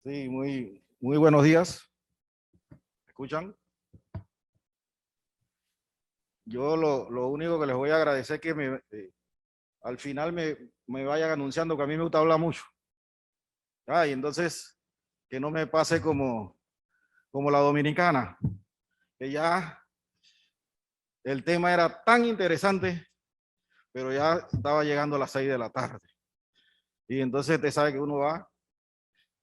Sí, muy buenos días. ¿Me escuchan? Yo lo único que les voy a agradecer es que al final me vayan anunciando que a mí me gusta hablar mucho. Y entonces que no me pase como la dominicana, que ya el tema era tan interesante, pero ya estaba llegando a las 6 de la tarde. Y entonces te sabe que uno va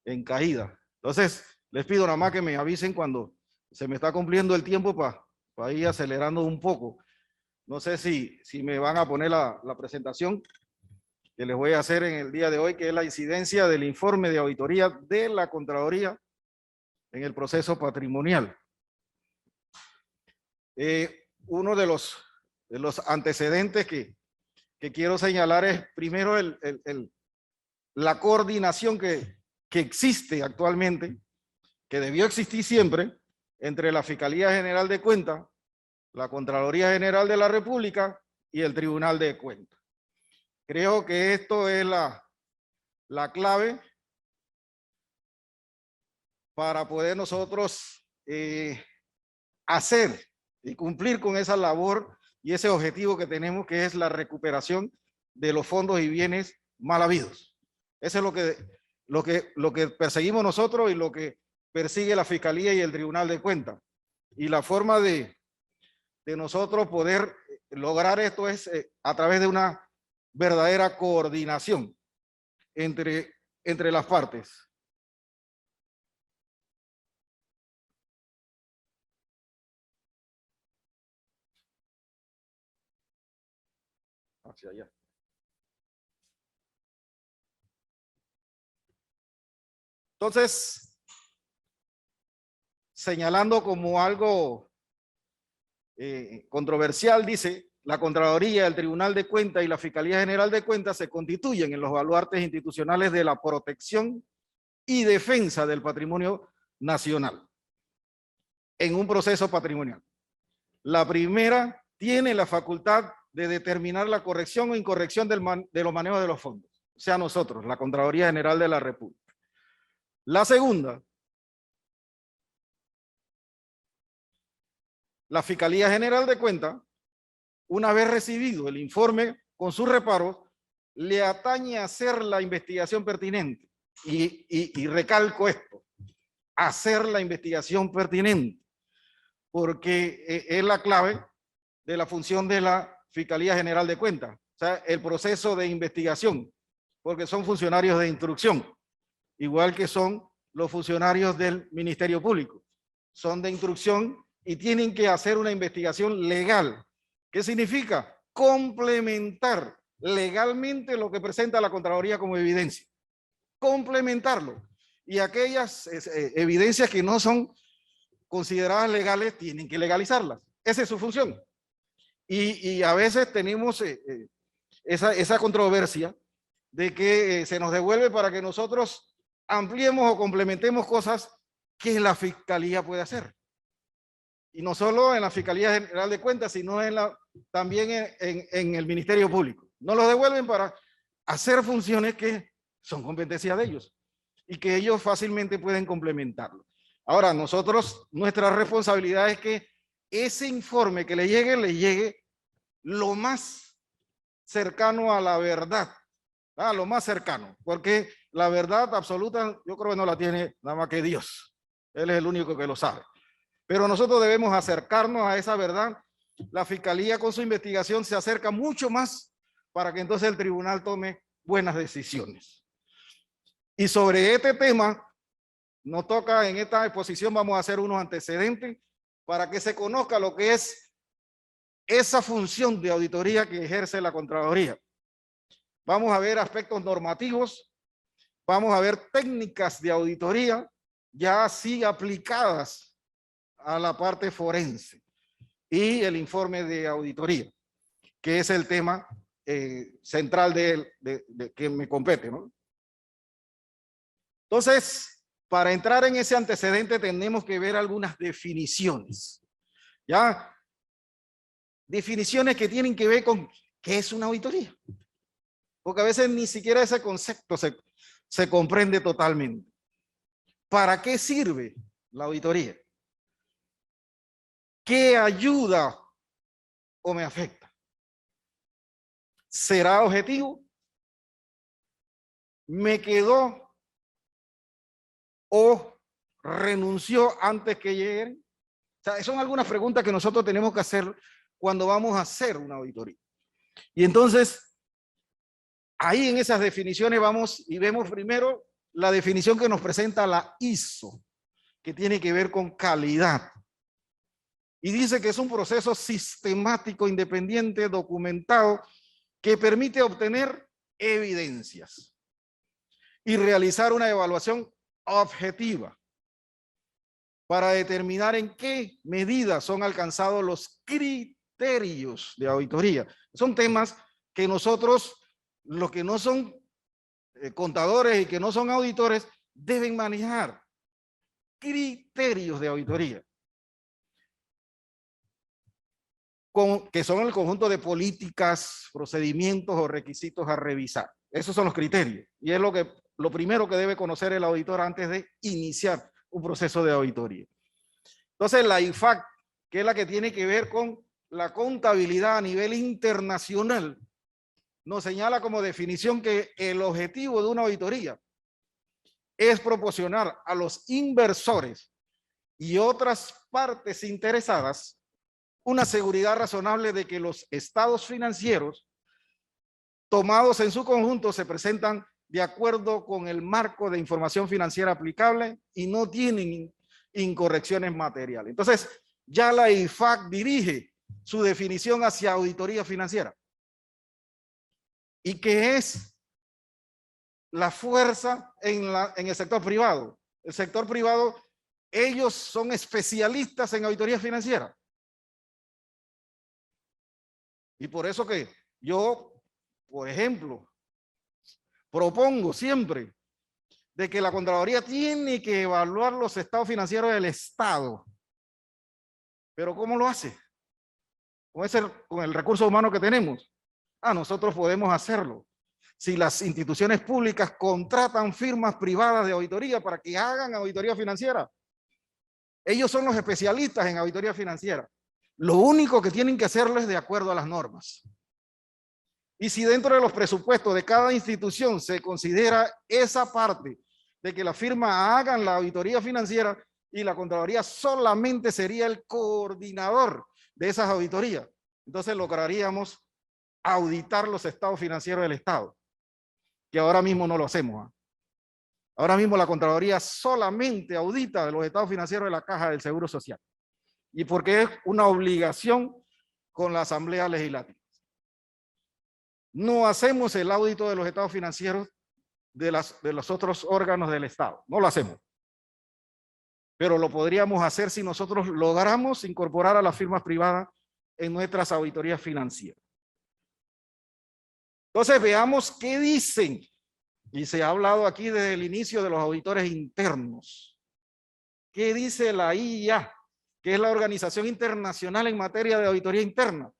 en caída. Entonces, les pido nada más que me avisen cuando se me está cumpliendo el tiempo para ir acelerando un poco. No sé si me van a poner la presentación que les voy a hacer en el día de hoy, que es la incidencia del informe de auditoría de la Contraloría en el proceso patrimonial. Uno de los antecedentes que quiero señalar es primero la coordinación que existe actualmente, que debió existir siempre, entre la Fiscalía General de Cuentas, la Contraloría General de la República y el Tribunal de Cuentas. Creo que esto es la clave para poder nosotros hacer y cumplir con esa labor y ese objetivo que tenemos, que es la recuperación de los fondos y bienes mal habidos. Eso es lo que perseguimos nosotros y lo que persigue la Fiscalía y el Tribunal de Cuentas. Y la forma de nosotros poder lograr esto es a través de una verdadera coordinación entre las partes. Hacia allá. Entonces, señalando como algo controversial, dice, la Contraloría, el Tribunal de Cuentas y la Fiscalía General de Cuentas se constituyen en los baluartes institucionales de la protección y defensa del patrimonio nacional en un proceso patrimonial. La primera tiene la facultad de determinar la corrección o incorrección de los manejos de los fondos, o sea, nosotros, la Contraloría General de la República. La segunda, la Fiscalía General de Cuentas, una vez recibido el informe con sus reparos, le atañe hacer la investigación pertinente. Y recalco esto, hacer la investigación pertinente, porque es la clave de la función de la Fiscalía General de Cuentas, o sea, el proceso de investigación, porque son funcionarios de instrucción, igual que son los funcionarios del Ministerio Público, son de instrucción y tienen que hacer una investigación legal. ¿Qué significa? Complementar legalmente lo que presenta la Contraloría como evidencia. Complementarlo. Y aquellas evidencias que no son consideradas legales, tienen que legalizarlas. Esa es su función. Y a veces tenemos esa controversia de que se nos devuelve para que nosotros ampliemos o complementemos cosas que la Fiscalía puede hacer. Y no solo en la Fiscalía General de Cuentas, sino también en el Ministerio Público. Nos lo devuelven para hacer funciones que son competencia de ellos y que ellos fácilmente pueden complementarlo. Ahora, nuestra responsabilidad es que ese informe que le llegue lo más cercano a la verdad, lo más cercano, porque la verdad absoluta yo creo que no la tiene nada más que Dios. Él es el único que lo sabe. Pero nosotros debemos acercarnos a esa verdad. La Fiscalía con su investigación se acerca mucho más para que entonces el tribunal tome buenas decisiones. Y sobre este tema, nos toca en esta exposición, vamos a hacer unos antecedentes para que se conozca lo que es esa función de auditoría que ejerce la Contraloría. Vamos a ver aspectos normativos, vamos a ver técnicas de auditoría ya así aplicadas a la parte forense y el informe de auditoría, que es el tema central de que me compete, ¿no? Entonces, para entrar en ese antecedente tenemos que ver algunas definiciones, ¿ya? Definiciones que tienen que ver con qué es una auditoría, porque a veces ni siquiera ese concepto se comprende totalmente. ¿Para qué sirve la auditoría? ¿Qué ayuda o me afecta? ¿Será objetivo? ¿Me quedó o renunció antes que lleguen? O sea, son algunas preguntas que nosotros tenemos que hacer cuando vamos a hacer una auditoría. Y entonces, ahí en esas definiciones vamos y vemos primero la definición que nos presenta la ISO, que tiene que ver con calidad. Y dice que es un proceso sistemático, independiente, documentado, que permite obtener evidencias y realizar una evaluación objetiva para determinar en qué medida son alcanzados los criterios de auditoría. Son temas que nosotros, los que no son contadores y que no son auditores, deben manejar. Criterios de auditoría, que son el conjunto de políticas, procedimientos o requisitos a revisar. Esos son los criterios. Y es lo primero que debe conocer el auditor antes de iniciar un proceso de auditoría. Entonces, la IFAC, que es la que tiene que ver con la contabilidad a nivel internacional, nos señala como definición que el objetivo de una auditoría es proporcionar a los inversores y otras partes interesadas una seguridad razonable de que los estados financieros tomados en su conjunto se presentan de acuerdo con el marco de información financiera aplicable y no tienen incorrecciones materiales. Entonces, ya la IFAC dirige su definición hacia auditoría financiera. ¿Y qué es la fuerza en el sector privado? El sector privado, ellos son especialistas en auditoría financiera. Y por eso que yo, por ejemplo, propongo siempre de que la Contraloría tiene que evaluar los estados financieros del Estado. Pero ¿cómo lo hace? Con el recurso humano que tenemos. Nosotros podemos hacerlo. Si las instituciones públicas contratan firmas privadas de auditoría para que hagan auditoría financiera, ellos son los especialistas en auditoría financiera. Lo único que tienen que hacerlo es de acuerdo a las normas. Y si dentro de los presupuestos de cada institución se considera esa parte de que la firma hagan la auditoría financiera y la Contraloría solamente sería el coordinador de esas auditorías, entonces lograríamos auditar los estados financieros del Estado, que ahora mismo no lo hacemos. Ahora mismo la Contraloría solamente audita de los estados financieros de la Caja del Seguro Social. Y porque es una obligación con la Asamblea Legislativa. No hacemos el audito de los estados financieros de los otros órganos del Estado. No lo hacemos. Pero lo podríamos hacer si nosotros logramos incorporar a las firmas privadas en nuestras auditorías financieras. Entonces veamos qué dicen. Y se ha hablado aquí desde el inicio de los auditores internos. ¿Qué dice la IA? Que es la Organización Internacional en materia de auditoría interna.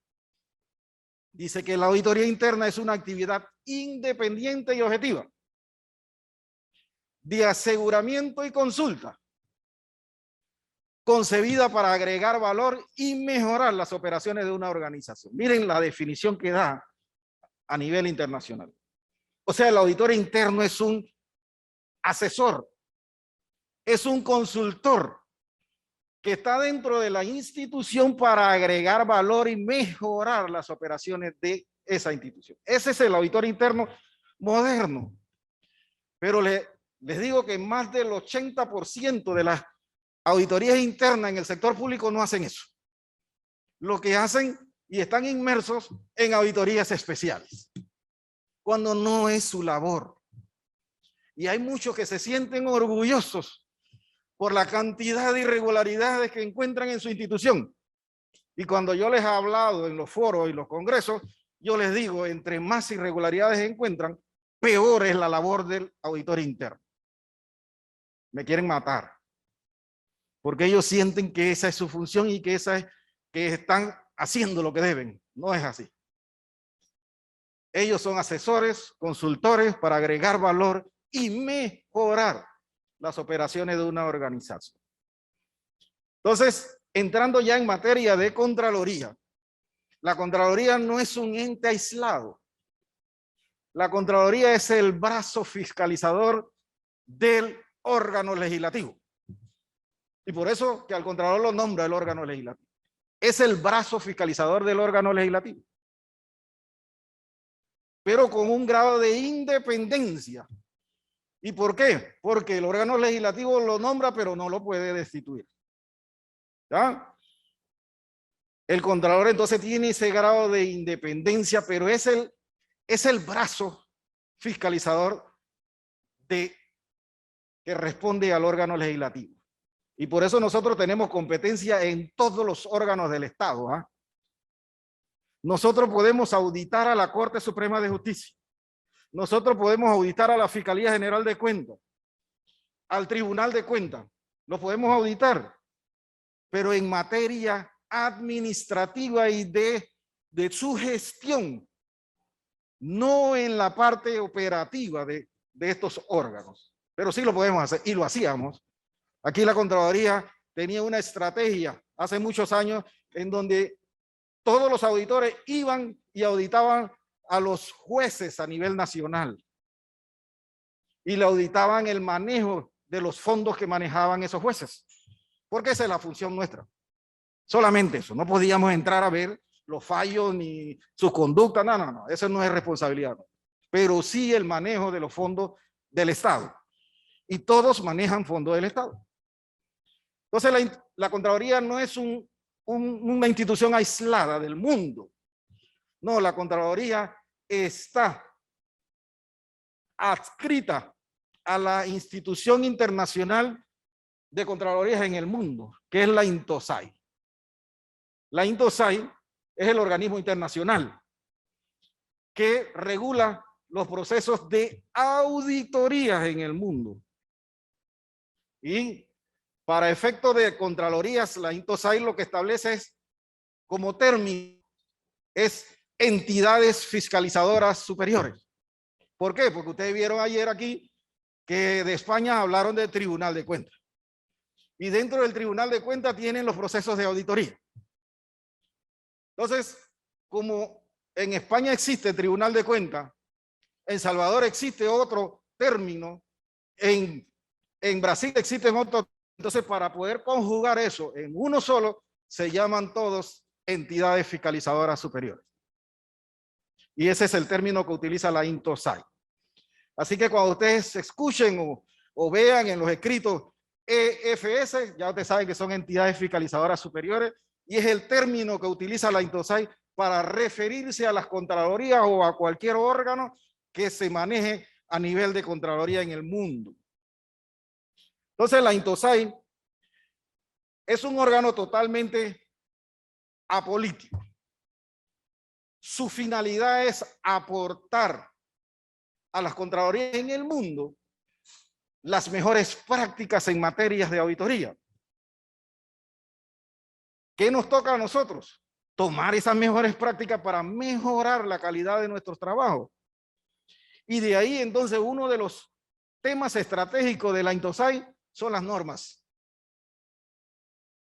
Dice que la auditoría interna es una actividad independiente y objetiva de aseguramiento y consulta, concebida para agregar valor y mejorar las operaciones de una organización. Miren la definición que da a nivel internacional. O sea, el auditor interno es un asesor, es un consultor que está dentro de la institución para agregar valor y mejorar las operaciones de esa institución. Ese es el auditor interno moderno. Pero les digo que más del 80% de las auditorías internas en el sector público no hacen eso. Lo que hacen y están inmersos en auditorías especiales, cuando no es su labor. Y hay muchos que se sienten orgullosos por la cantidad de irregularidades que encuentran en su institución. Y cuando yo les he hablado en los foros y los congresos, yo les digo, entre más irregularidades encuentran, peor es la labor del auditor interno. Me quieren matar. Porque ellos sienten que esa es su función y que están haciendo lo que deben. No es así. Ellos son asesores, consultores para agregar valor y mejorar las operaciones de una organización. Entonces, entrando ya en materia de Contraloría, la Contraloría no es un ente aislado. La Contraloría es el brazo fiscalizador del órgano legislativo. Y por eso que al Contralor lo nombra el órgano legislativo. Es el brazo fiscalizador del órgano legislativo, pero con un grado de independencia. ¿Y por qué? Porque el órgano legislativo lo nombra, pero no lo puede destituir. ¿Ya? El Contralor entonces tiene ese grado de independencia, pero es el brazo fiscalizador que responde al órgano legislativo. Y por eso nosotros tenemos competencia en todos los órganos del Estado. ¿Ah? Nosotros podemos auditar a la Corte Suprema de Justicia. Nosotros podemos auditar a la Fiscalía General de Cuentas, al Tribunal de Cuentas. Lo podemos auditar, pero en materia administrativa y de su gestión, no en la parte operativa de estos órganos. Pero sí lo podemos hacer y lo hacíamos. Aquí la Contraloría tenía una estrategia hace muchos años en donde todos los auditores iban y auditaban a los jueces a nivel nacional y le auditaban el manejo de los fondos que manejaban esos jueces, porque esa es la función nuestra. Solamente eso, no podíamos entrar a ver los fallos ni su conducta, no, eso no es responsabilidad, pero sí el manejo de los fondos del Estado. Y todos manejan fondos del Estado. Entonces la Contraloría no es una institución aislada del mundo. No, la Contraloría está adscrita a la institución internacional de Contralorías en el mundo, que es la INTOSAI. La INTOSAI es el organismo internacional que regula los procesos de auditorías en el mundo. Y para efecto de Contralorías, la INTOSAI lo que establece es, como término, es entidades fiscalizadoras superiores. ¿Por qué? Porque ustedes vieron ayer aquí que de España hablaron del Tribunal de Cuentas. Y dentro del Tribunal de Cuentas tienen los procesos de auditoría. Entonces, como en España existe el Tribunal de Cuentas, en Salvador existe otro término, en Brasil existen otros. Entonces, para poder conjugar eso en uno solo, se llaman todos entidades fiscalizadoras superiores. Y ese es el término que utiliza la INTOSAI. Así que cuando ustedes escuchen o vean en los escritos EFS, ya ustedes saben que son entidades fiscalizadoras superiores, y es el término que utiliza la INTOSAI para referirse a las Contralorías o a cualquier órgano que se maneje a nivel de Contraloría en el mundo. Entonces la INTOSAI es un órgano totalmente apolítico. Su finalidad es aportar a las Contralorías en el mundo las mejores prácticas en materias de auditoría. ¿Qué nos toca a nosotros? Tomar esas mejores prácticas para mejorar la calidad de nuestros trabajos. Y de ahí entonces uno de los temas estratégicos de la INTOSAI son las normas.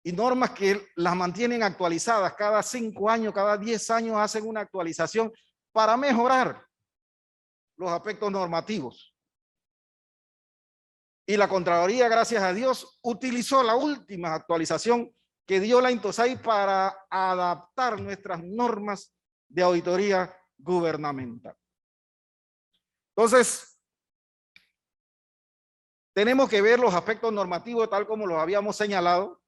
Y normas que las mantienen actualizadas cada 5 años, cada 10 años hacen una actualización para mejorar los aspectos normativos. Y la Contraloría, gracias a Dios, utilizó la última actualización que dio la INTOSAI para adaptar nuestras normas de auditoría gubernamental. Entonces, tenemos que ver los aspectos normativos tal como los habíamos señalado,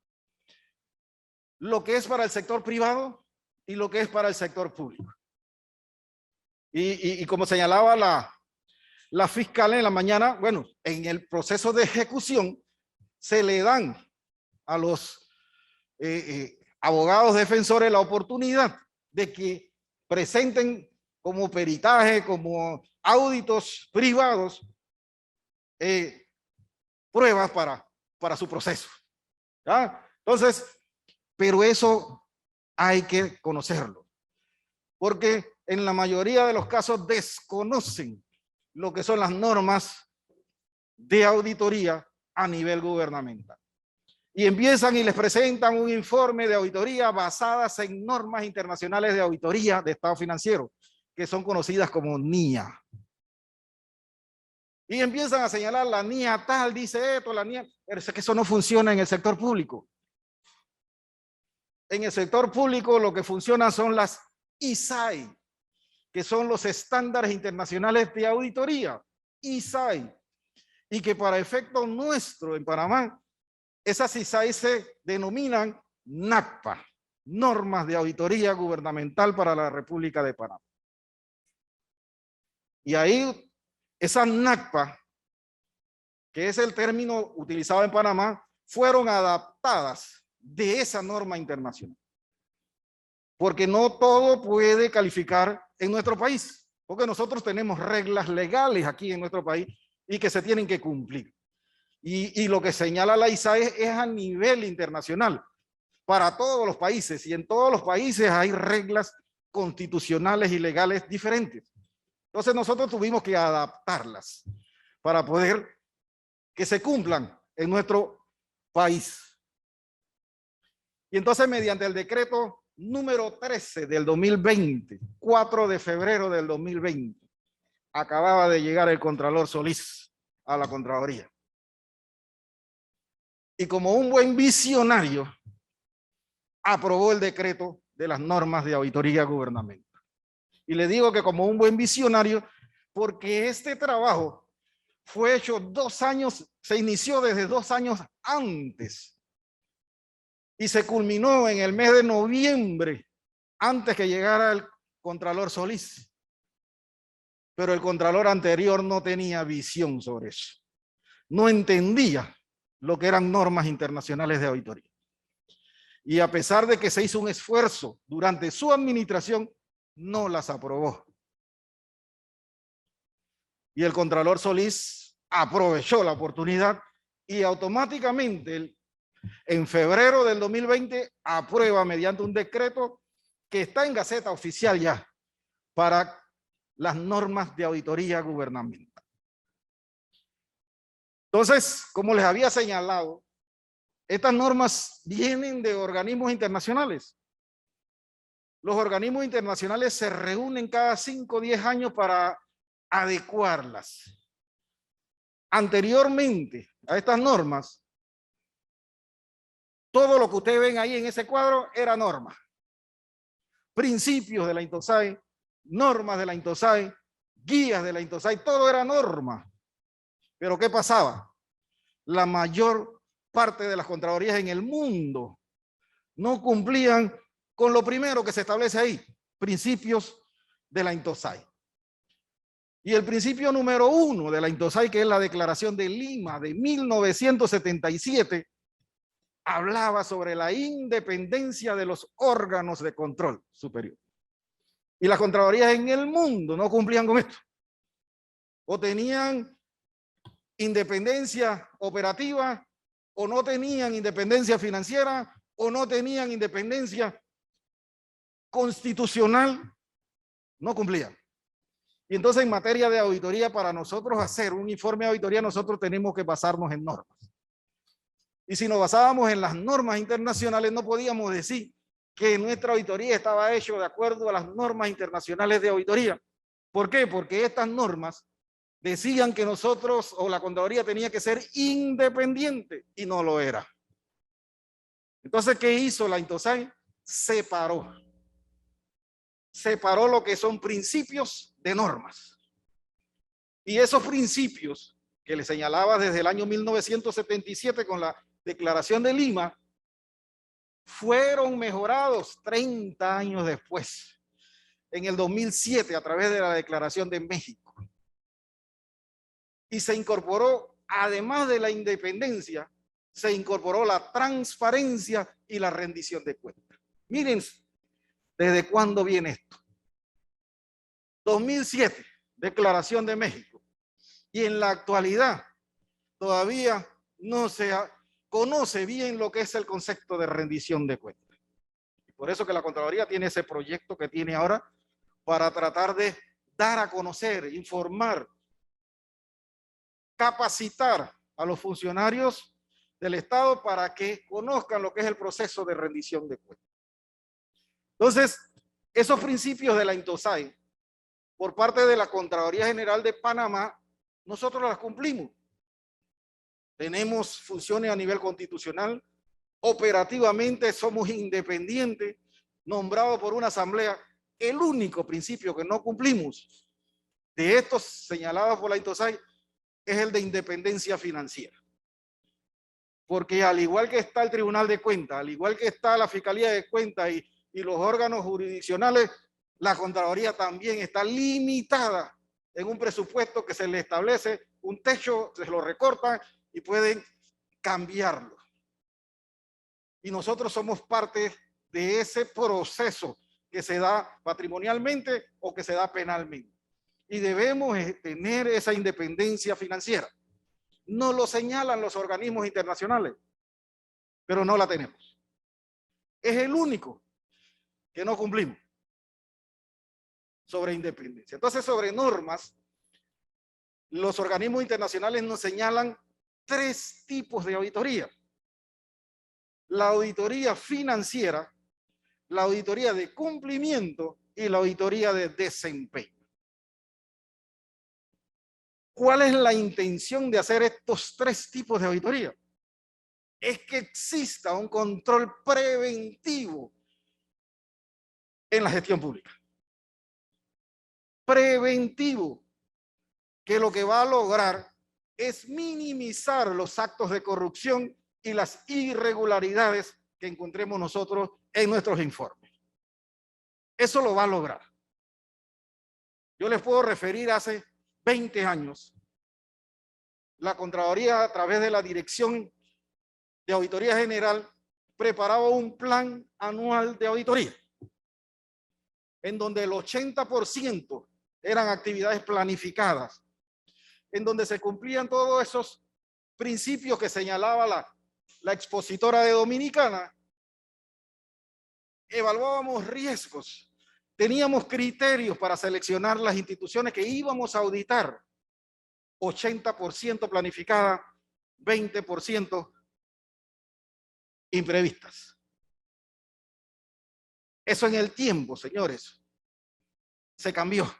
lo que es para el sector privado y lo que es para el sector público. Y como señalaba la fiscal en la mañana, bueno, en el proceso de ejecución se le dan a los abogados defensores la oportunidad de que presenten como peritaje, como auditos privados, pruebas para su proceso. ¿Ya? Entonces, pero eso hay que conocerlo, porque en la mayoría de los casos desconocen lo que son las normas de auditoría a nivel gubernamental. Y empiezan y les presentan un informe de auditoría basadas en normas internacionales de auditoría de Estado financiero, que son conocidas como NIA. Y empiezan a señalar la NIA tal, dice esto, la NIA, pero es que eso no funciona en el sector público. En el sector público lo que funciona son las ISAI, que son los estándares internacionales de auditoría, ISAI, y que para efecto nuestro en Panamá, esas ISAI se denominan NACPA, Normas de Auditoría Gubernamental para la República de Panamá. Y ahí, esas NACPA, que es el término utilizado en Panamá, fueron adaptadas de esa norma internacional. Porque no todo puede calificar en nuestro país, porque nosotros tenemos reglas legales aquí en nuestro país y que se tienen que cumplir. Y lo que señala la ISAI es a nivel internacional, para todos los países, y en todos los países hay reglas constitucionales y legales diferentes. Entonces nosotros tuvimos que adaptarlas para poder que se cumplan en nuestro país. Y entonces mediante el decreto número 13 del 2020, 4 de febrero del 2020, acababa de llegar el Contralor Solís a la Contraloría. Y como un buen visionario, aprobó el decreto de las normas de auditoría gubernamental. Y le digo que como un buen visionario, porque este trabajo fue hecho 2 años, se inició desde 2 años antes y se culminó en el mes de noviembre, antes que llegara el Contralor Solís. Pero el Contralor anterior no tenía visión sobre eso. No entendía lo que eran normas internacionales de auditoría. Y a pesar de que se hizo un esfuerzo durante su administración, no las aprobó. Y el Contralor Solís aprovechó la oportunidad y automáticamente en febrero del 2020 aprueba mediante un decreto que está en Gaceta Oficial ya para las normas de auditoría gubernamental. Entonces, como les había señalado, estas normas vienen de organismos internacionales. Los organismos internacionales se reúnen cada 5 o 10 años para adecuarlas. Anteriormente a estas normas, todo lo que ustedes ven ahí en ese cuadro era norma. Principios de la INTOSAI, normas de la INTOSAI, guías de la INTOSAI, todo era norma. Pero ¿qué pasaba? La mayor parte de las contralorías en el mundo no cumplían con lo primero que se establece ahí, principios de la INTOSAI. Y el principio número 1 de la INTOSAI, que es la Declaración de Lima de 1977, hablaba sobre la independencia de los órganos de control superior. Y las contralorías en el mundo no cumplían con esto. O tenían independencia operativa, o no tenían independencia financiera, o no tenían independencia constitucional, no cumplían. Y entonces en materia de auditoría, para nosotros hacer un informe de auditoría, nosotros tenemos que basarnos en normas. Y si nos basábamos en las normas internacionales, no podíamos decir que nuestra auditoría estaba hecha de acuerdo a las normas internacionales de auditoría. ¿Por qué? Porque estas normas decían que nosotros o la Contraloría tenía que ser independiente y no lo era. Entonces, ¿qué hizo la INTOSAI? Separó lo que son principios de normas. Y esos principios que le señalaba desde el año 1977 con la Declaración de Lima, fueron mejorados 30 años después, en el 2007, a través de la Declaración de México. Y se incorporó, además de la independencia, se incorporó la transparencia y la rendición de cuentas. Miren, ¿desde cuándo viene esto? 2007, Declaración de México. Y en la actualidad, todavía no se conoce bien lo que es el concepto de rendición de cuentas. Por eso que la Contraloría tiene ese proyecto que tiene ahora para tratar de dar a conocer, informar, capacitar a los funcionarios del Estado para que conozcan lo que es el proceso de rendición de cuentas. Entonces, esos principios de la INTOSAI, por parte de la Contraloría General de Panamá, nosotros las cumplimos. Tenemos funciones a nivel constitucional, operativamente somos independientes, nombrados por una asamblea. El único principio que no cumplimos de estos señalados por la INTOSAI es el de independencia financiera. Porque al igual que está el Tribunal de Cuentas, al igual que está la Fiscalía de Cuentas y los órganos jurisdiccionales, la Contraloría también está limitada en un presupuesto que se le establece un techo, se lo recortan y pueden cambiarlo. Y nosotros somos parte de ese proceso que se da patrimonialmente o que se da penalmente. Y debemos tener esa independencia financiera. No lo señalan los organismos internacionales, pero no la tenemos. Es el único que no cumplimos sobre independencia. Entonces, sobre normas, los organismos internacionales nos señalan 3 tipos de auditoría. La auditoría financiera, la auditoría de cumplimiento y la auditoría de desempeño. ¿Cuál es la intención de hacer estos 3 tipos de auditoría? Es que exista un control preventivo en la gestión pública. Preventivo, que lo que va a lograr es minimizar los actos de corrupción y las irregularidades que encontremos nosotros en nuestros informes. Eso lo va a lograr. Yo les puedo referir hace 20 años, la Contraloría, a través de la Dirección de Auditoría General, preparaba un plan anual de auditoría, en donde el 80% eran actividades planificadas, en donde se cumplían todos esos principios que señalaba la expositora de Dominicana. Evaluábamos riesgos, teníamos criterios para seleccionar las instituciones que íbamos a auditar, 80% planificada, 20% imprevistas. Eso en el tiempo, señores, se cambió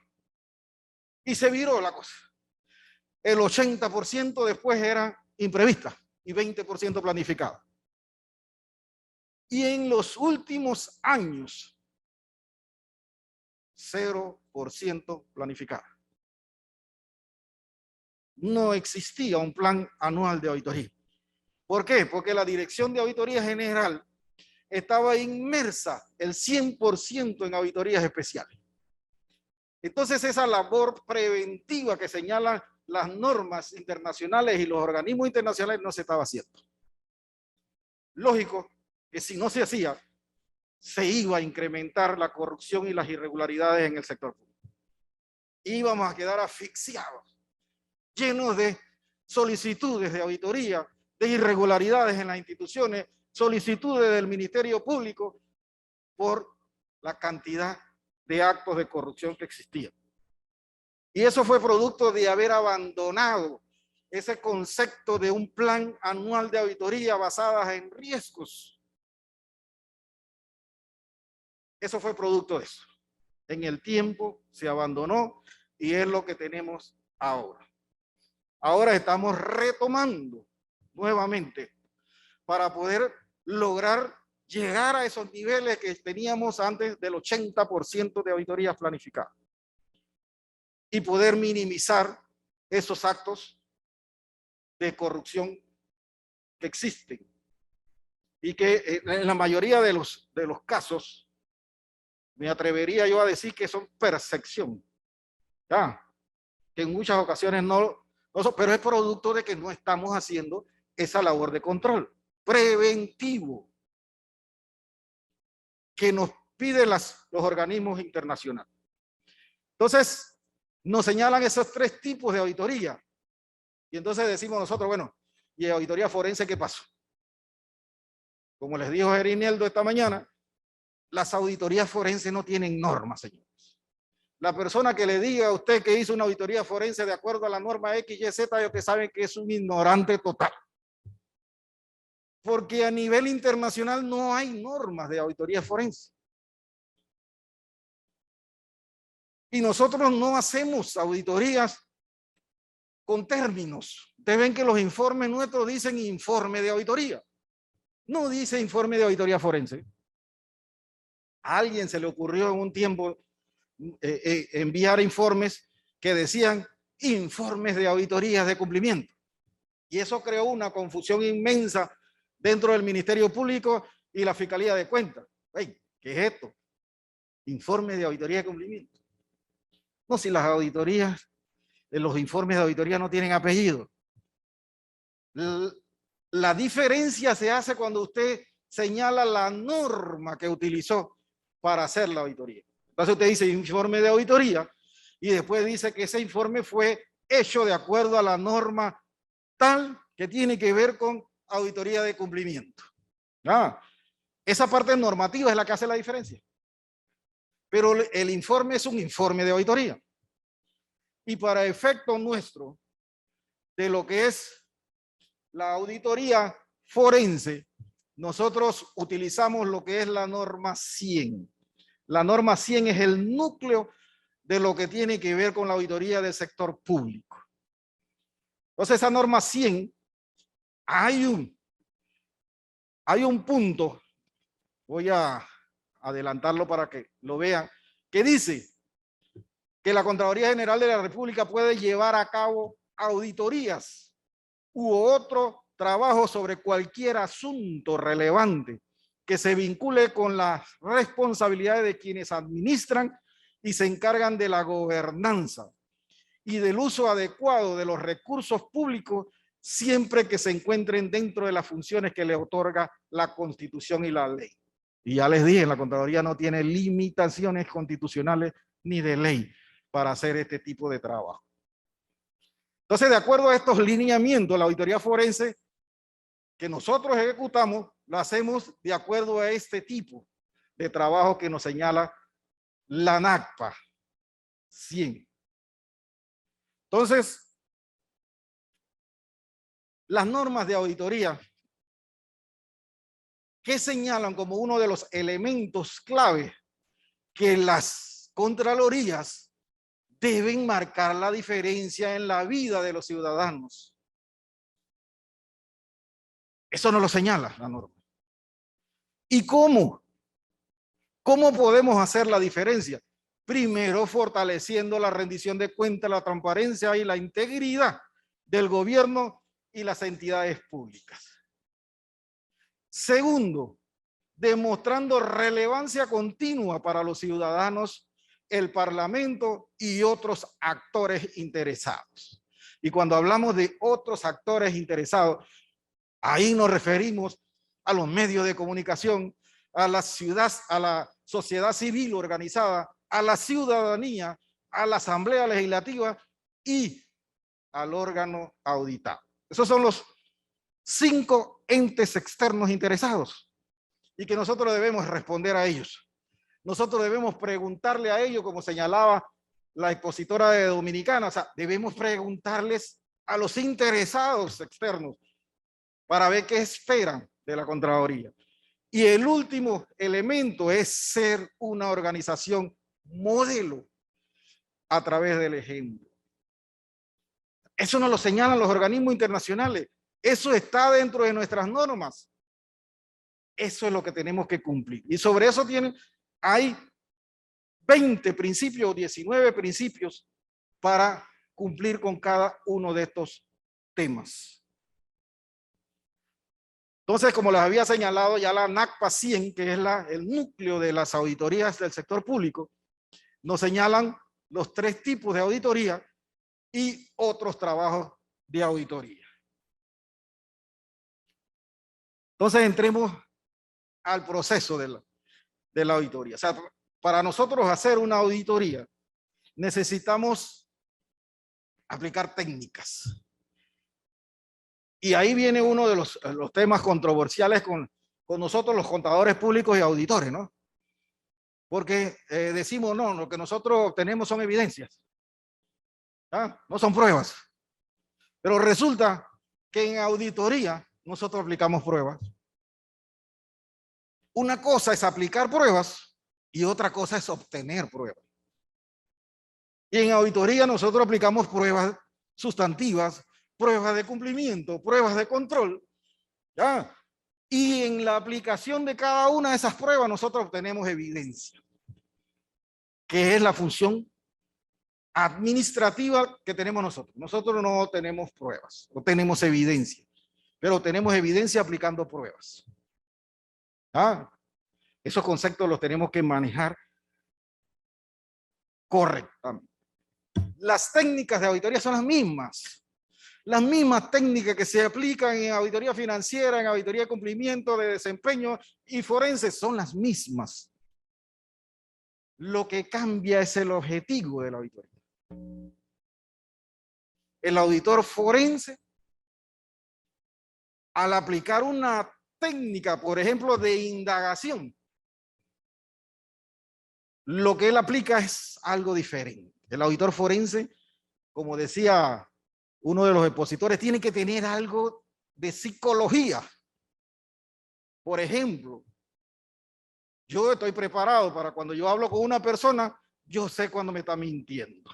y se viró la cosa. El 80% después era imprevista y 20% planificada. Y en los últimos años, 0% planificada. No existía un plan anual de auditoría. ¿Por qué? Porque la Dirección de Auditoría General estaba inmersa el 100% en auditorías especiales. Entonces, esa labor preventiva que señalan las normas internacionales y los organismos internacionales no se estaba haciendo. Lógico que si no se hacía, se iba a incrementar la corrupción y las irregularidades en el sector público. Íbamos a quedar asfixiados, llenos de solicitudes de auditoría, de irregularidades en las instituciones, solicitudes del Ministerio Público por la cantidad de actos de corrupción que existían. Y eso fue producto de haber abandonado ese concepto de un plan anual de auditoría basada en riesgos. Eso fue producto de eso. En el tiempo se abandonó y es lo que tenemos ahora. Ahora estamos retomando nuevamente para poder lograr llegar a esos niveles que teníamos antes del 80% de auditorías planificadas y poder minimizar esos actos de corrupción que existen y que en la mayoría de los casos me atrevería yo a decir que son percepción, ¿ya? Que en muchas ocasiones no son, pero es producto de que no estamos haciendo esa labor de control preventivo que nos piden los organismos internacionales. Entonces, nos señalan esos 3 tipos de auditoría. Y entonces decimos nosotros, bueno, ¿y auditoría forense qué pasó? Como les dijo Gerineldo esta mañana, las auditorías forenses no tienen normas, señores. La persona que le diga a usted que hizo una auditoría forense de acuerdo a la norma X, Y, Z, ya usted sabe que es un ignorante total. Porque a nivel internacional no hay normas de auditoría forense. Y nosotros no hacemos auditorías con términos. Ustedes ven que los informes nuestros dicen informe de auditoría. No dice informe de auditoría forense. A alguien se le ocurrió en un tiempo enviar informes que decían informes de auditorías de cumplimiento. Y eso creó una confusión inmensa dentro del Ministerio Público y la Fiscalía de Cuentas. Hey, ¿qué es esto? Informe de auditoría de cumplimiento. No, si las auditorías, los informes de auditoría no tienen apellido. La diferencia se hace cuando usted señala la norma que utilizó para hacer la auditoría. Entonces usted dice informe de auditoría y después dice que ese informe fue hecho de acuerdo a la norma tal que tiene que ver con auditoría de cumplimiento. Esa parte normativa es la que hace la diferencia. Pero el informe es un informe de auditoría. Y para efecto nuestro, de lo que es la auditoría forense, nosotros utilizamos lo que es la norma 100. La norma 100 es el núcleo de lo que tiene que ver con la auditoría del sector público. Entonces, esa norma 100, hay un punto, voy a adelantarlo para que lo vean, que dice que la Contraloría General de la República puede llevar a cabo auditorías u otro trabajo sobre cualquier asunto relevante que se vincule con las responsabilidades de quienes administran y se encargan de la gobernanza y del uso adecuado de los recursos públicos siempre que se encuentren dentro de las funciones que le otorga la Constitución y la ley. Y ya les dije, la Contraloría no tiene limitaciones constitucionales ni de ley para hacer este tipo de trabajo. Entonces, de acuerdo a estos lineamientos, la auditoría forense que nosotros ejecutamos, lo hacemos de acuerdo a este tipo de trabajo que nos señala la NACPA 100. Entonces, las normas de auditoría que señalan como uno de los elementos clave que las contralorías deben marcar la diferencia en la vida de los ciudadanos. Eso no lo señala la norma. ¿Y cómo? ¿Cómo podemos hacer la diferencia? Primero, fortaleciendo la rendición de cuentas, la transparencia y la integridad del gobierno y las entidades públicas. Segundo, demostrando relevancia continua para los ciudadanos, el Parlamento y otros actores interesados. Y cuando hablamos de otros actores interesados, ahí nos referimos a los medios de comunicación, a la sociedad civil organizada, a la ciudadanía, a la Asamblea Legislativa y al órgano auditado. Esos son los 5 entes externos interesados y que nosotros debemos responder a ellos. Nosotros debemos preguntarle a ellos, como señalaba la expositora de Dominicana, o sea, debemos preguntarles a los interesados externos para ver qué esperan de la Contraloría. Y el último elemento es ser una organización modelo a través del ejemplo. Eso nos lo señalan los organismos internacionales. Eso está dentro de nuestras normas. Eso es lo que tenemos que cumplir. Y sobre eso hay 20 principios, 19 principios para cumplir con cada uno de estos temas. Entonces, como les había señalado, ya la NACPA 100, que es el núcleo de las auditorías del sector público, nos señalan los 3 tipos de auditoría y otros trabajos de auditoría. Entonces, entremos al proceso de la auditoría. O sea, para nosotros hacer una auditoría, necesitamos aplicar técnicas. Y ahí viene uno de los temas controversiales con nosotros los contadores públicos y auditores, ¿no? porque decimos, no, lo que nosotros tenemos son evidencias, ¿ah? No son pruebas. Pero resulta que en auditoría nosotros aplicamos pruebas. Una cosa es aplicar pruebas y otra cosa es obtener pruebas. Y en auditoría nosotros aplicamos pruebas sustantivas, pruebas de cumplimiento, pruebas de control, ¿ya? Y en la aplicación de cada una de esas pruebas nosotros obtenemos evidencia, que es la función administrativa que tenemos nosotros. Nosotros no tenemos pruebas, no tenemos evidencia, pero tenemos evidencia aplicando pruebas. ¿Ah? Esos conceptos los tenemos que manejar correctamente. Las técnicas de auditoría son las mismas técnicas que se aplican en auditoría financiera, en auditoría de cumplimiento, de desempeño y forense, son las mismas. Lo que cambia es el objetivo de la auditoría. El auditor forense, al aplicar una técnica, por ejemplo, de indagación, lo que él aplica es algo diferente. El auditor forense, como decía uno de los expositores, tiene que tener algo de psicología. Por ejemplo, yo estoy preparado para cuando yo hablo con una persona, yo sé cuando me está mintiendo.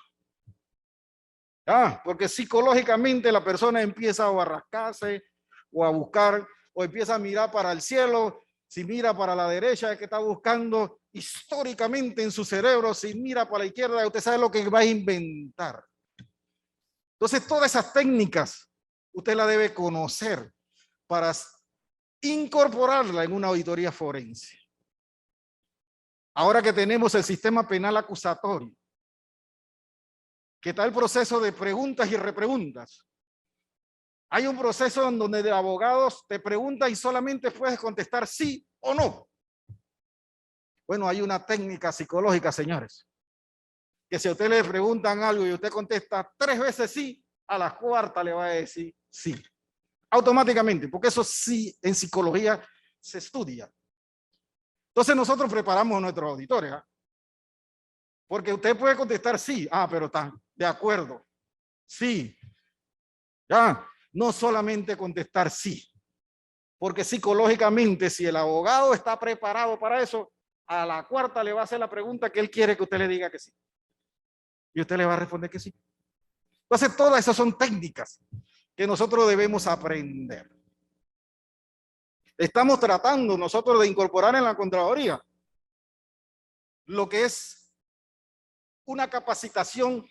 Porque psicológicamente la persona empieza a barrascarse o a buscar o empieza a mirar para el cielo. Si mira para la derecha es que está buscando históricamente en su cerebro. Si mira para la izquierda, usted sabe lo que va a inventar. Entonces, todas esas técnicas usted las debe conocer para incorporarla en una auditoría forense. Ahora que tenemos el sistema penal acusatorio, que está el proceso de preguntas y repreguntas. Hay un proceso en donde de abogados te preguntan y solamente puedes contestar sí o no. Bueno, hay una técnica psicológica, señores, que si a usted le preguntan algo y usted contesta 3 veces sí, a la 4ª le va a decir sí. Automáticamente, porque eso sí en psicología se estudia. Entonces nosotros preparamos a nuestros auditores, porque usted puede contestar sí, pero está de acuerdo, sí, ya, no solamente contestar sí, porque psicológicamente si el abogado está preparado para eso, a la 4ª le va a hacer la pregunta que él quiere que usted le diga que sí, y usted le va a responder que sí. Entonces todas esas son técnicas que nosotros debemos aprender. Estamos tratando nosotros de incorporar en la Contraloría lo que es una capacitación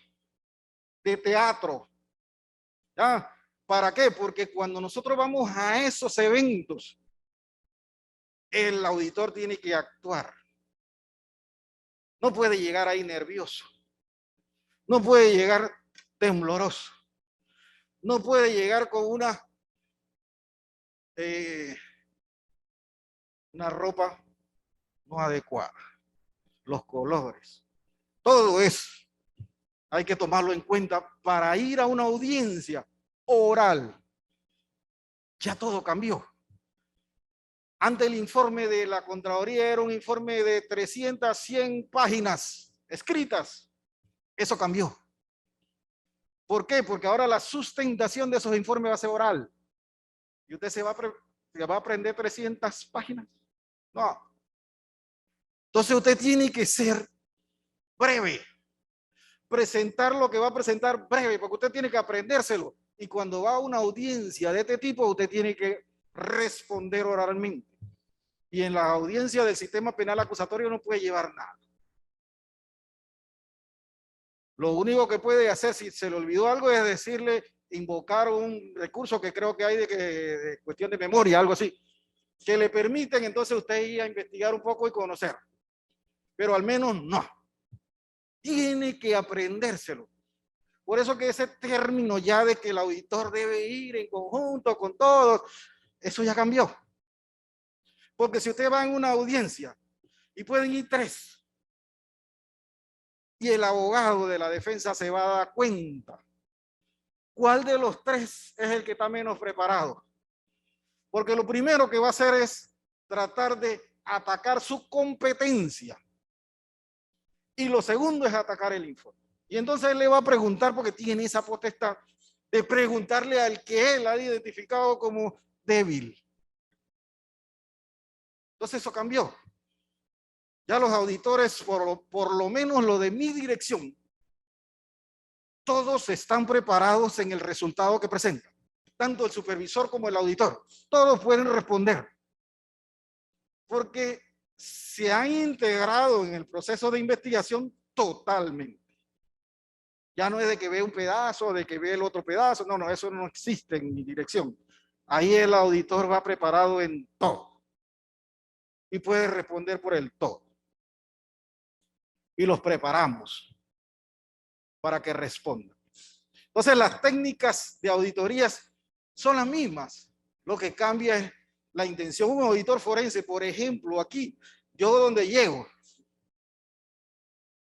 de teatro. ¿Ya? ¿Para qué? Porque cuando nosotros vamos a esos eventos, el auditor tiene que actuar. No puede llegar ahí nervioso. No puede llegar tembloroso. No puede llegar con una ropa no adecuada. Los colores. Todo eso hay que tomarlo en cuenta para ir a una audiencia oral. Ya todo cambió. Antes el informe de la Contraloría era un informe de 300, 100 páginas escritas. Eso cambió. ¿Por qué? Porque ahora la sustentación de esos informes va a ser oral. ¿Y usted se va a aprender 300 páginas? No. Entonces usted tiene que ser breve. Presentar lo que va a presentar breve, porque usted tiene que aprendérselo. Y cuando va a una audiencia de este tipo, usted tiene que responder oralmente. Y en la audiencia del sistema penal acusatorio no puede llevar nada. Lo único que puede hacer, si se le olvidó algo, es decirle, invocar un recurso que creo que hay de cuestión de memoria, algo así, que le permiten entonces usted ir a investigar un poco y conocer. Pero al menos no. Tiene que aprendérselo. Por eso que ese término ya de que el auditor debe ir en conjunto con todos, eso ya cambió. Porque si usted va en una audiencia y pueden ir 3, y el abogado de la defensa se va a dar cuenta cuál de los 3 es el que está menos preparado. Porque lo primero que va a hacer es tratar de atacar su competencia. Y lo segundo es atacar el informe. Y entonces él le va a preguntar, porque tiene esa potestad de preguntarle al que él ha identificado como débil. Entonces eso cambió. Ya los auditores, por lo menos lo de mi dirección, todos están preparados en el resultado que presentan. Tanto el supervisor como el auditor. Todos pueden responder. Porque se han integrado en el proceso de investigación totalmente. Ya no es de que ve un pedazo, de que ve el otro pedazo. No, eso no existe en mi dirección. Ahí el auditor va preparado en todo. Y puede responder por el todo. Y los preparamos para que respondan. Entonces, las técnicas de auditorías son las mismas. Lo que cambia es la intención. Un auditor forense, por ejemplo, aquí, yo donde llego,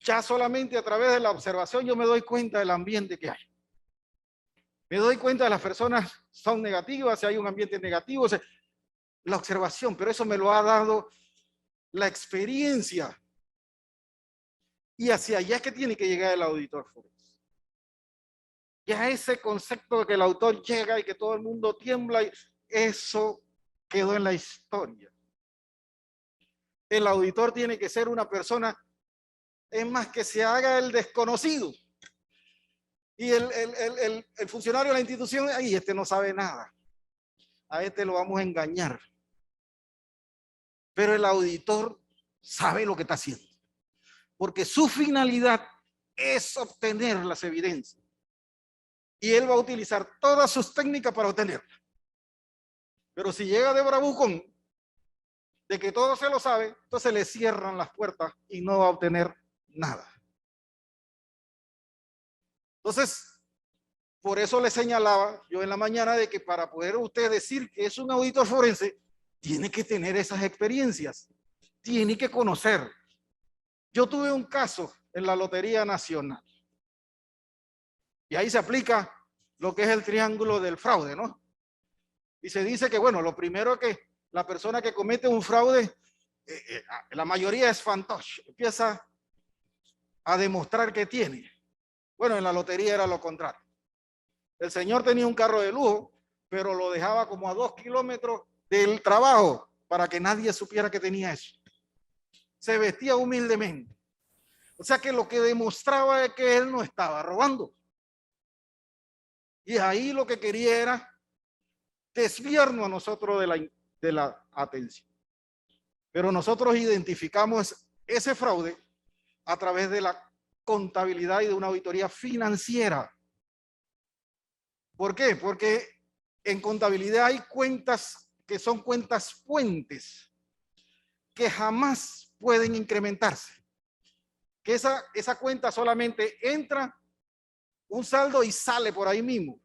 ya solamente a través de la observación yo me doy cuenta del ambiente que hay. Me doy cuenta de las personas son negativas, si hay un ambiente negativo, o sea, la observación, pero eso me lo ha dado la experiencia. Y hacia allá es que tiene que llegar el auditor forense. Ya ese concepto de que el autor llega y que todo el mundo tiembla, eso quedó en la historia. El auditor tiene que ser una persona, es más, que se haga el desconocido. Y el funcionario de la institución, ahí este no sabe nada. A este lo vamos a engañar. Pero el auditor sabe lo que está haciendo. Porque su finalidad es obtener las evidencias. Y él va a utilizar todas sus técnicas para obtenerlas. Pero si llega de bravucón, de que todo se lo sabe, entonces le cierran las puertas y no va a obtener nada. Entonces, por eso le señalaba yo en la mañana de que para poder usted decir que es un auditor forense, tiene que tener esas experiencias, tiene que conocer. Yo tuve un caso en la Lotería Nacional y ahí se aplica lo que es el triángulo del fraude, ¿no? Y se dice que, bueno, lo primero es que la persona que comete un fraude, la mayoría es fantoche, empieza a demostrar que tiene. Bueno, en la lotería era lo contrario. El señor tenía un carro de lujo, pero lo dejaba como a 2 kilómetros del trabajo para que nadie supiera que tenía eso. Se vestía humildemente. O sea que lo que demostraba es que él no estaba robando. Y ahí lo que quería era desviarnos a nosotros de la atención. Pero nosotros identificamos ese fraude a través de la contabilidad y de una auditoría financiera. ¿Por qué? Porque en contabilidad hay cuentas que son cuentas puentes, que jamás pueden incrementarse. Que esa cuenta solamente entra un saldo y sale por ahí mismo.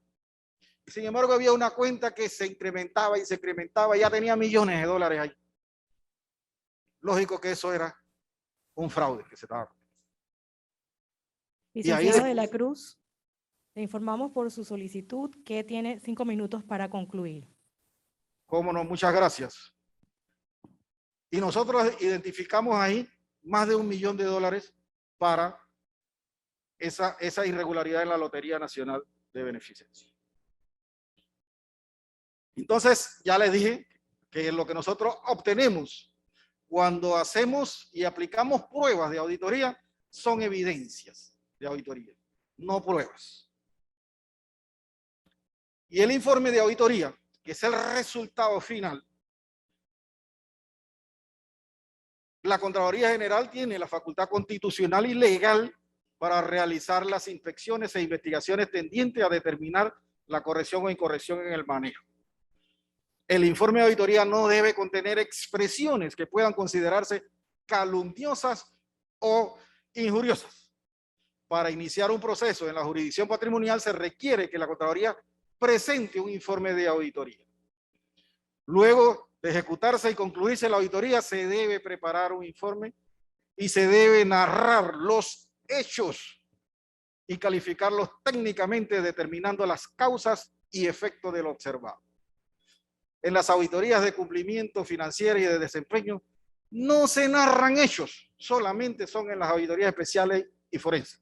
Sin embargo, había una cuenta que se incrementaba y se incrementaba, ya tenía millones de dólares ahí. Lógico que eso era un fraude que se estaba. Licenciado de la Cruz, le informamos por su solicitud que tiene 5 minutos para concluir. Cómo no, muchas gracias. Y nosotros identificamos ahí más de $1 millón para esa irregularidad en la Lotería Nacional de Beneficencia. Entonces, ya les dije que lo que nosotros obtenemos cuando hacemos y aplicamos pruebas de auditoría son evidencias de auditoría, no pruebas. Y el informe de auditoría, que es el resultado final, la Contraloría General tiene la facultad constitucional y legal para realizar las inspecciones e investigaciones tendientes a determinar la corrección o incorrección en el manejo. El informe de auditoría no debe contener expresiones que puedan considerarse calumniosas o injuriosas. Para iniciar un proceso en la jurisdicción patrimonial se requiere que la Contraloría presente un informe de auditoría. Luego de ejecutarse y concluirse la auditoría, se debe preparar un informe y se debe narrar los hechos y calificarlos técnicamente, determinando las causas y efectos del observado. En las auditorías de cumplimiento financiero y de desempeño no se narran hechos, solamente son en las auditorías especiales y forenses.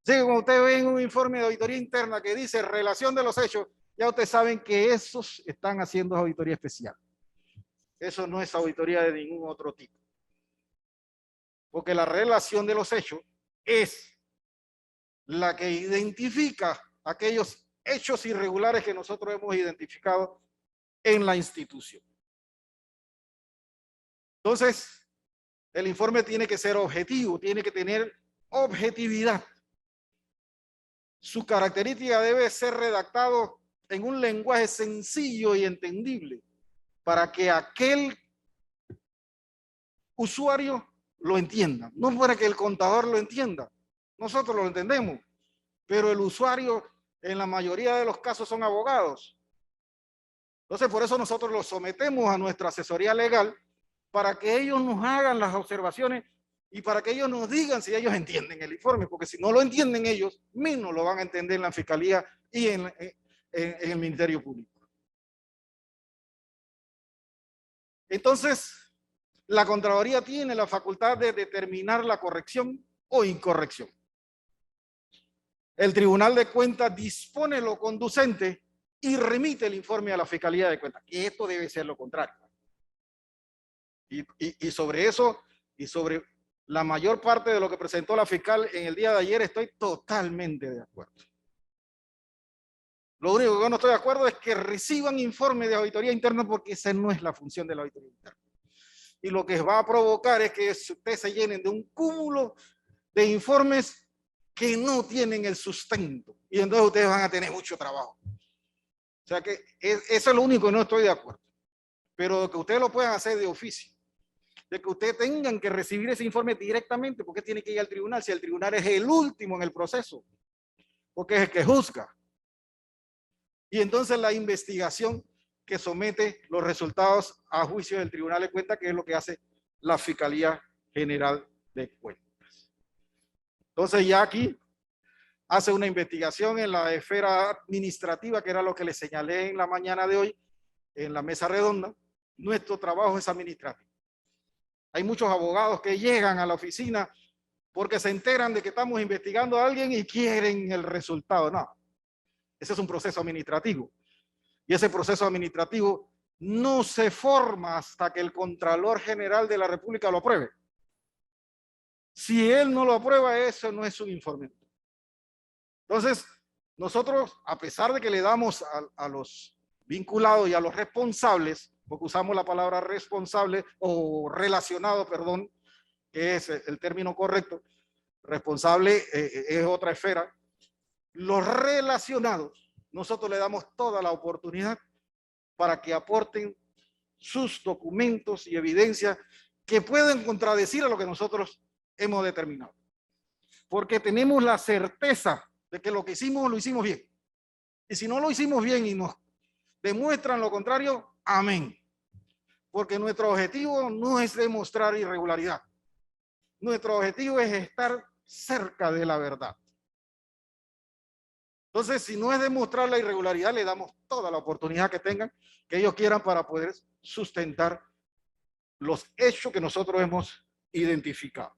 Así que cuando usted ve en un informe de auditoría interna que dice relación de los hechos, ya ustedes saben que esos están haciendo auditoría especial. Eso no es auditoría de ningún otro tipo. Porque la relación de los hechos es la que identifica aquellos hechos irregulares que nosotros hemos identificado en la institución. Entonces, el informe tiene que ser objetivo, tiene que tener objetividad. Su característica debe ser redactado en un lenguaje sencillo y entendible para que aquel usuario lo entienda, no para que el contador lo entienda. Nosotros lo entendemos, pero el usuario en la mayoría de los casos son abogados. Entonces, por eso nosotros los sometemos a nuestra asesoría legal para que ellos nos hagan las observaciones y para que ellos nos digan si ellos entienden el informe, porque si no lo entienden ellos, menos lo van a entender en la Fiscalía y en el Ministerio Público. Entonces, la Contraloría tiene la facultad de determinar la corrección o incorrección. El Tribunal de Cuentas dispone lo conducente y remite el informe a la Fiscalía de Cuentas, que esto debe ser lo contrario. Y sobre eso, y sobre la mayor parte de lo que presentó la fiscal en el día de ayer, estoy totalmente de acuerdo. Lo único que yo no estoy de acuerdo es que reciban informe de auditoría interna, porque esa no es la función de la auditoría interna. Y lo que va a provocar es que ustedes se llenen de un cúmulo de informes que no tienen el sustento. Y entonces ustedes van a tener mucho trabajo. O sea que eso es lo único que no estoy de acuerdo. Pero que ustedes lo puedan hacer de oficio. De que ustedes tengan que recibir ese informe directamente, porque tiene que ir al tribunal, si el tribunal es el último en el proceso, porque es el que juzga. Y entonces la investigación que somete los resultados a juicio del Tribunal de Cuentas, que es lo que hace la Fiscalía General de Cuentas. Entonces ya aquí hace una investigación en la esfera administrativa, que era lo que les señalé en la mañana de hoy, en la mesa redonda. Nuestro trabajo es administrativo. Hay muchos abogados que llegan a la oficina porque se enteran de que estamos investigando a alguien y quieren el resultado. No, ese es un proceso administrativo. Y ese proceso administrativo no se forma hasta que el Contralor General de la República lo apruebe. Si él no lo aprueba, eso no es un informe. Entonces, nosotros, a pesar de que le damos a los vinculados y a los responsables, porque usamos la palabra responsable o relacionado, perdón, que es el término correcto, responsable es otra esfera, los relacionados, nosotros le damos toda la oportunidad para que aporten sus documentos y evidencias que pueden contradecir a lo que nosotros hemos determinado. Porque tenemos la certeza de que lo que hicimos, lo hicimos bien. Y si no lo hicimos bien y nos demuestran lo contrario, amén. Porque nuestro objetivo no es demostrar irregularidad. Nuestro objetivo es estar cerca de la verdad. Entonces, si no es demostrar la irregularidad, le damos toda la oportunidad que tengan, que ellos quieran, para poder sustentar los hechos que nosotros hemos identificado.